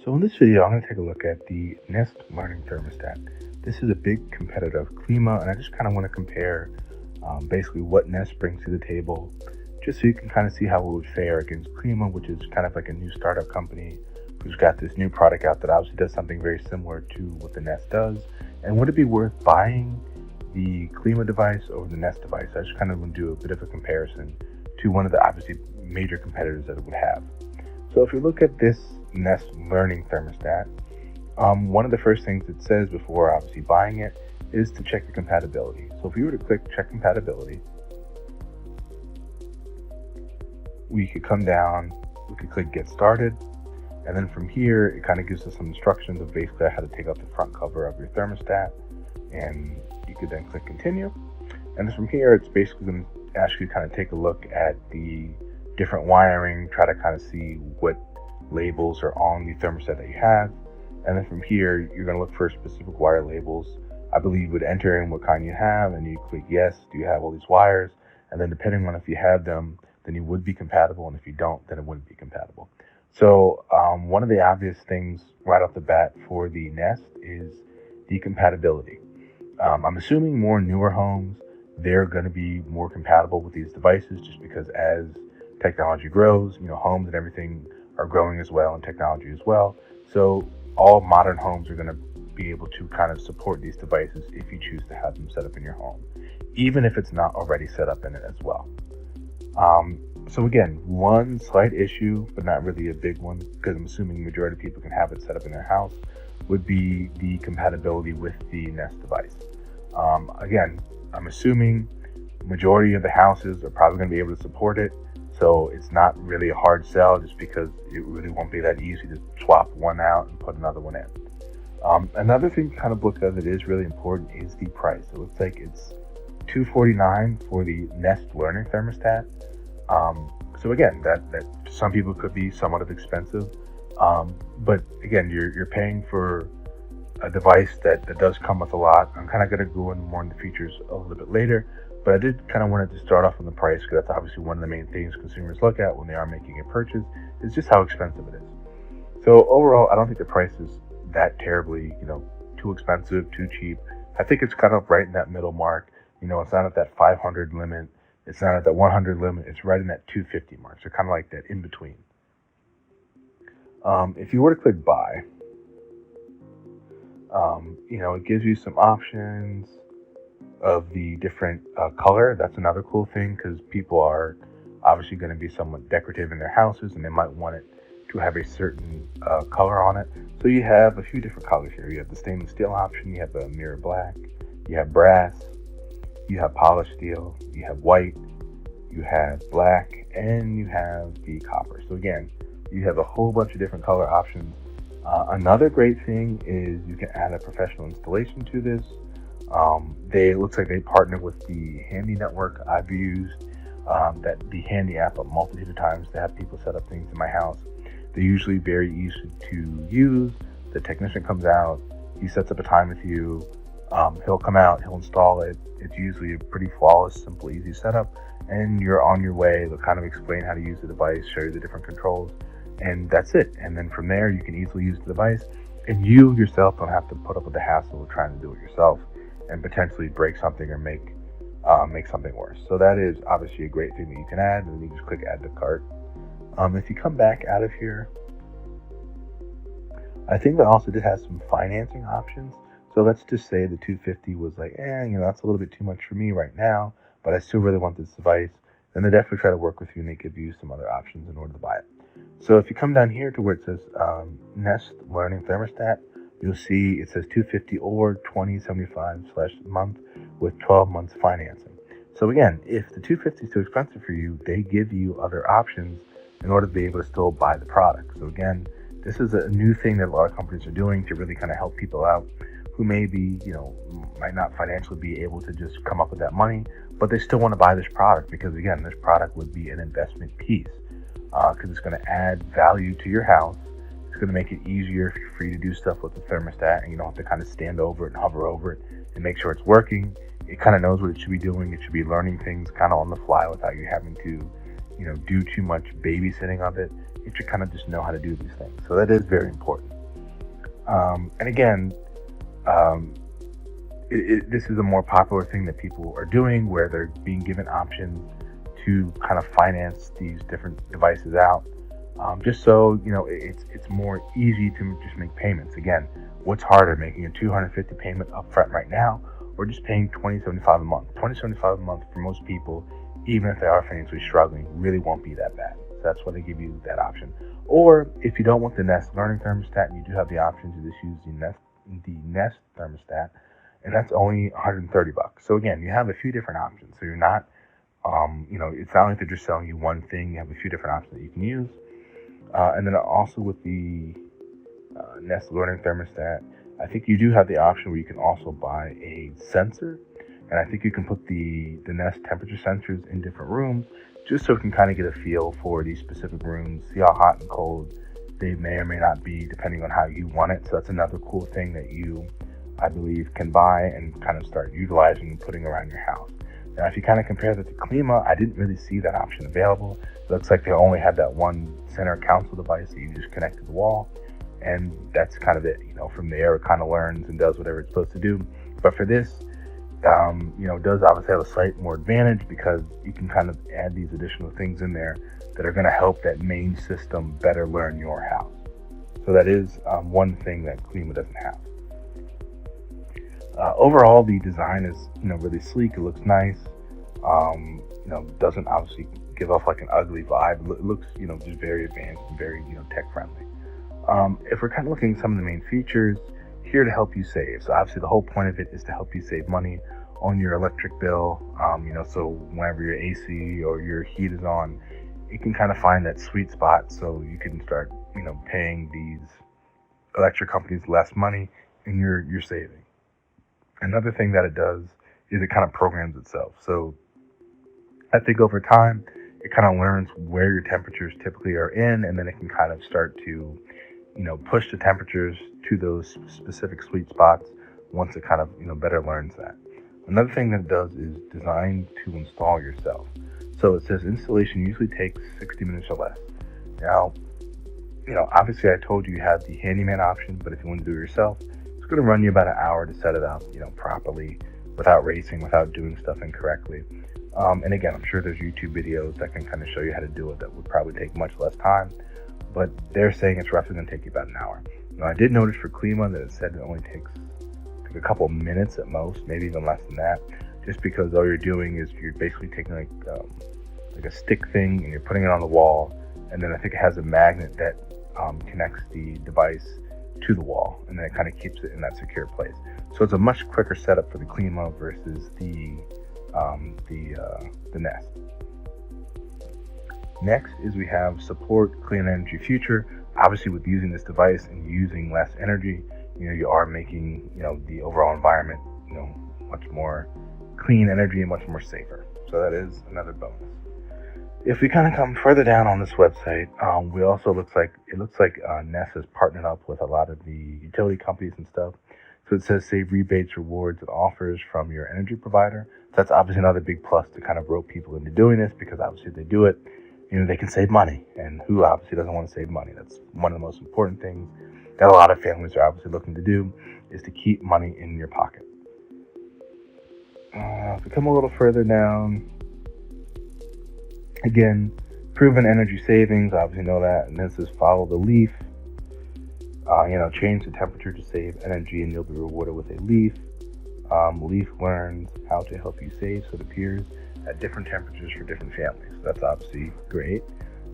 So in this video, I'm going to take a look at the Nest Learning Thermostat. This is a big competitor of Klima, and I just kind of want to compare basically what Nest brings to the table, just so you can kind of see how it would fare against Klima, which is kind of like a new startup company who's got this new product out that obviously does something very similar to what the Nest does. And would it be worth buying the Klima device over the Nest device? I just kind of want to do a bit of a comparison to one of the obviously major competitors that it would have. So if you look at this Nest Learning Thermostat, one of the first things it says before obviously buying it is to check the compatibility. So if you were to click check compatibility, we could come down, we could click get started, and then from here it kind of gives us some instructions of basically how to take out the front cover of your thermostat, and you could then click continue. And then from here it's basically going to ask you to kind of take a look at the different wiring, try to kind of see what labels are on the thermostat that you have. And then from here, you're going to look for specific wire labels. I believe you would enter in what kind you have, and you click yes, do you have all these wires? And then depending on if you have them, then you would be compatible, and if you don't, then it wouldn't be compatible. So one of the obvious things right off the bat for the Nest is the compatibility. I'm assuming more newer homes, they're going to be more compatible with these devices, just because as technology grows, homes and everything are growing as well, and technology as well. So all modern homes are going to be able to kind of support these devices if you choose to have them set up in your home, even if it's not already set up in it as well. So again, one slight issue, but not really a big one, because I'm assuming the majority of people can have it set up in their house, would be the compatibility with the Nest device. Again, I'm assuming majority of the houses are probably going to be able to support it. So it's not really a hard sell, just because it really won't be that easy to swap one out and put another one in. Another thing to kind of look at that is really important is the price. It looks like it's $249 for the Nest Learning Thermostat. So again, that to some people could be somewhat of expensive. But again, you're paying for a device that does come with a lot. I'm kind of going to go in more into the features a little bit later. But I did kind of wanted to start off on the price, because that's obviously one of the main things consumers look at when they are making a purchase, is just how expensive it is. So overall, I don't think the price is that terribly, too expensive, too cheap. I think it's kind of right in that middle mark. It's not at that 500 limit. It's not at that 100 limit. It's right in that 250 mark. So kind of like that in between. If you were to click buy, it gives you some options of the different color. That's another cool thing, because people are obviously going to be somewhat decorative in their houses, and they might want it to have a certain color on it. So you have a few different colors here. You have the stainless steel option, you have a mirror black, you have brass, you have polished steel, you have white, you have black, and you have the copper. So again, you have a whole bunch of different color options. Another great thing is you can add a professional installation to this. It looks like they partner with the Handy network. I've used the Handy app a multitude of times to have people set up things in my house. They're usually very easy to use. The technician comes out, he sets up a time with you, he'll come out, he'll install it. It's usually a pretty flawless, simple, easy setup, and you're on your way. They'll kind of explain how to use the device, show you the different controls, and that's it. And then from there, you can easily use the device, and you yourself don't have to put up with the hassle of trying to do it yourself and potentially break something or make something worse. So that is obviously a great thing that you can add, and then you just click add to cart. If you come back out of here, I think that also did have some financing options. So let's just say the 250 was like, that's a little bit too much for me right now, but I still really want this device. Then they definitely try to work with you, and they give you some other options in order to buy it. So if you come down here to where it says Nest Learning Thermostat, you'll see it says 250 or 2075/month with 12 months financing. So again, if the 250 is too expensive for you, they give you other options in order to be able to still buy the product. So again, this is a new thing that a lot of companies are doing to really kind of help people out who maybe, might not financially be able to just come up with that money, but they still want to buy this product, because again, this product would be an investment piece, because it's going to add value to your house. It's going to make it easier for you to do stuff with the thermostat, and you don't have to kind of stand over it and hover over it and make sure it's working. It kind of knows what it should be doing. It should be learning things kind of on the fly without you having to, do too much babysitting of it. It should kind of just know how to do these things. So that is very important. And again, um, this is a more popular thing that people are doing, where they're being given options to kind of finance these different devices out, just so it's more easy to just make payments. Again, what's harder, making a 250 payment upfront right now, or just paying 2075 a month? 2075 a month for most people, even if they are financially struggling, really won't be that bad. So that's why they give you that option. Or if you don't want the Nest Learning Thermostat, you do have the option to just use the Nest Thermostat, and that's only 130 bucks. So again, you have a few different options. So you're not, it's not like they're just selling you one thing. You have a few different options that you can use. And then also with the Nest Learning Thermostat, I think you do have the option where you can also buy a sensor. And I think you can put the Nest temperature sensors in different rooms, just so it can kind of get a feel for these specific rooms, see how hot and cold they may or may not be, depending on how you want it. So that's another cool thing that you, I believe, can buy and kind of start utilizing and putting around your house. Now, if you kind of compare that to Klima, I didn't really see that option available. It looks like they only had that one center console device that you just connect to the wall, and that's kind of it. From there, it kind of learns and does whatever it's supposed to do. But for this, it does obviously have a slight more advantage, because you can kind of add these additional things in there that are going to help that main system better learn your house. So that is one thing that Klima doesn't have. Overall, the design is really sleek. It looks nice. Doesn't obviously give off like an ugly vibe. It looks just very advanced and very tech friendly. If we're kind of looking at some of the main features here to help you save, so obviously the whole point of it is to help you save money on your electric bill. So whenever your AC or your heat is on, it can kind of find that sweet spot, so you can start paying these electric companies less money, and you're saving. Another thing that it does is it kind of programs itself. So I think over time, it kind of learns where your temperatures typically are in, and then it can kind of start to, push the temperatures to those specific sweet spots once it kind of, better learns that. Another thing that it does is designed to install yourself. So it says installation usually takes 60 minutes or less. Now, obviously I told you had the handyman option, but if you want to do it yourself, it's going to run you about an hour to set it up, properly, without racing, without doing stuff incorrectly. And again, I'm sure there's YouTube videos that can kind of show you how to do it that would probably take much less time, but they're saying it's roughly going to take you about an hour. Now, I did notice for Klima that it said it only takes a couple of minutes at most, maybe even less than that, just because all you're doing is you're basically taking like a stick thing and you're putting it on the wall, and then I think it has a magnet that connects the device to the wall, and then it kind of keeps it in that secure place. So it's a much quicker setup for the Klima versus the Nest. Next is we have support clean energy future. Obviously, with using this device and using less energy, you are making the overall environment much more clean energy and much more safer. So that is another bonus. If we kind of come further down on this website, we also looks like Nest has partnered up with a lot of the utility companies and stuff. So it says save rebates, rewards, and offers from your energy provider. That's obviously another big plus to kind of rope people into doing this, because obviously if they do it, they can save money. And who obviously doesn't want to save money? That's one of the most important things that a lot of families are obviously looking to do, is to keep money in your pocket. If we come a little further down, again, proven energy savings, obviously know that. And this is follow the leaf. Change the temperature to save energy and you'll be rewarded with a leaf. Leaf learns how to help you save, so it appears at different temperatures for different families. So that's obviously great.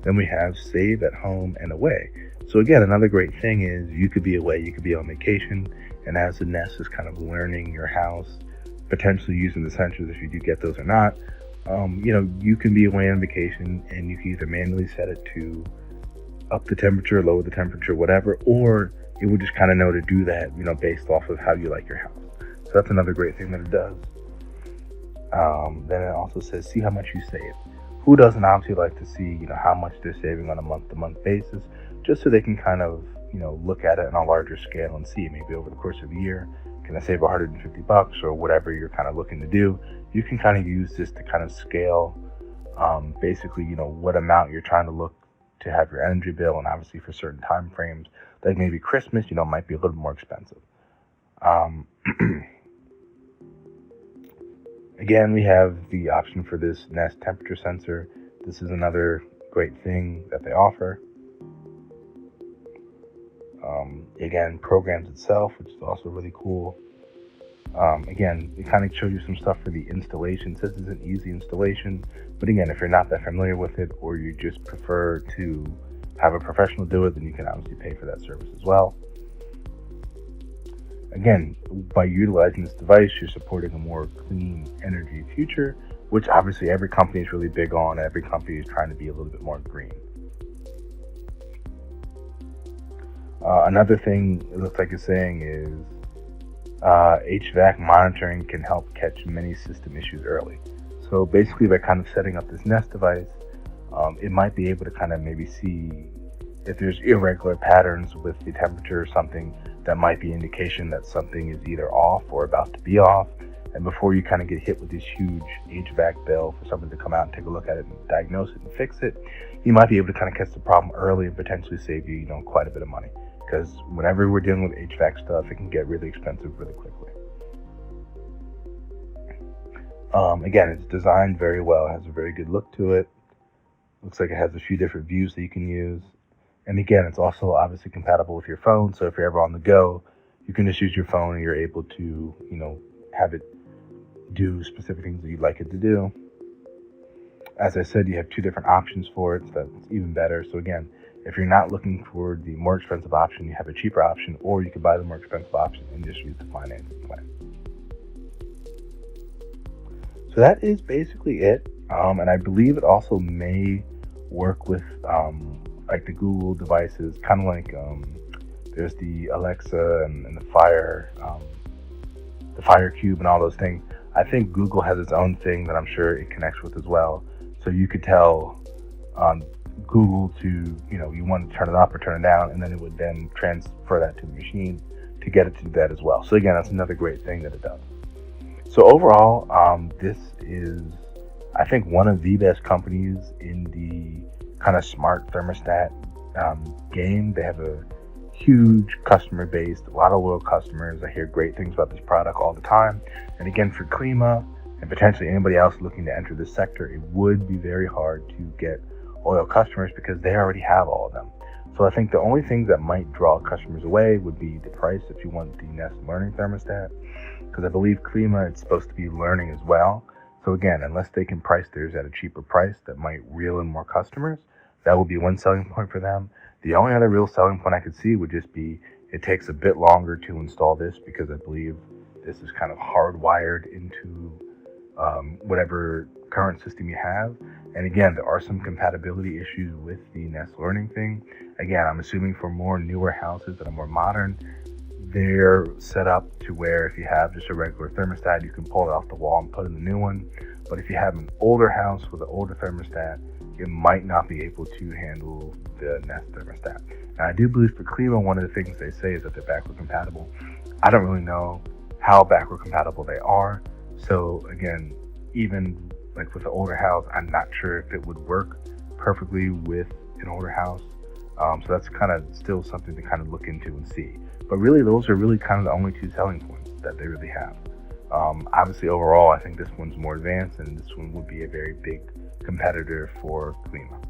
Then we have save at home and away. So again, another great thing is you could be away, you could be on vacation, and as the Nest is kind of learning your house, potentially using the sensors if you do get those or not, you can be away on vacation and you can either manually set it to up the temperature, lower the temperature, whatever, or it will just kind of know to do that, based off of how you like your house. So that's another great thing that it does. Then it also says, see how much you save. Who doesn't obviously like to see, how much they're saving on a month-to-month basis, just so they can kind of, look at it on a larger scale and see maybe over the course of a year, can I save $150 or whatever you're kind of looking to do. You can kind of use this to kind of scale, basically, what amount you're trying to look to have your energy bill, and obviously for certain time frames, like maybe Christmas, might be a little more expensive. Um, Again, we have the option for this Nest temperature sensor. This is another great thing that they offer. Again, programs itself, which is also really cool. Again, it kind of shows you some stuff for the installation. It says it's an easy installation, but again, if you're not that familiar with it, or you just prefer to have a professional do it, then you can obviously pay for that service as well. Again, by utilizing this device, you're supporting a more clean energy future, which obviously every company is really big on. Every company is trying to be a little bit more green. Another thing it looks like it's saying is HVAC monitoring can help catch many system issues early. So basically, by kind of setting up this Nest device, it might be able to kind of maybe see if there's irregular patterns with the temperature or something. That might be indication that something is either off or about to be off. And before you kind of get hit with this huge HVAC bill for someone to come out and take a look at it and diagnose it and fix it, you might be able to kind of catch the problem early and potentially save you, quite a bit of money. Because whenever we're dealing with HVAC stuff, it can get really expensive really quickly. Again, it's designed very well. It has a very good look to it. Looks like it has a few different views that you can use. And again, it's also obviously compatible with your phone. So if you're ever on the go, you can just use your phone and you're able to, have it do specific things that you'd like it to do. As I said, you have two different options for it, so that's even better. So again, if you're not looking for the more expensive option, you have a cheaper option, or you can buy the more expensive option and just use the financing plan. So that is basically it. And I believe it also may work with like the Google devices, kind of like there's the Alexa and the Fire Cube and all those things. I think Google has its own thing that I'm sure it connects with as well. So you could tell Google to, you want to turn it up or turn it down, and then it would then transfer that to the machine to get it to do that as well. So again, that's another great thing that it does. So overall, this is, I think, one of the best companies in the kind of smart thermostat game. They have a huge customer base, a lot of loyal customers. I hear great things about this product all the time. And again, for Klima and potentially anybody else looking to enter this sector, it would be very hard to get loyal customers because they already have all of them. So I think the only things that might draw customers away would be the price if you want the Nest Learning Thermostat, because I believe Klima is supposed to be learning as well. So again, unless they can price theirs at a cheaper price that might reel in more customers, that would be one selling point for them. The only other real selling point I could see would just be it takes a bit longer to install this because I believe this is kind of hardwired into whatever current system you have. And again, there are some compatibility issues with the Nest Learning thing. Again, I'm assuming for more newer houses that are more modern, they're set up to where if you have just a regular thermostat, you can pull it off the wall and put in the new one. But if you have an older house with an older thermostat, it might not be able to handle the Nest thermostat. And I do believe for Klima, one of the things they say is that they're backward compatible. I don't really know how backward compatible they are. So again, even like with an older house, I'm not sure if it would work perfectly with an older house. So that's kind of still something to kind of look into and see. But really, those are really kind of the only two selling points that they really have. Obviously, overall, I think this one's more advanced, and this one would be a very big competitor for Klima.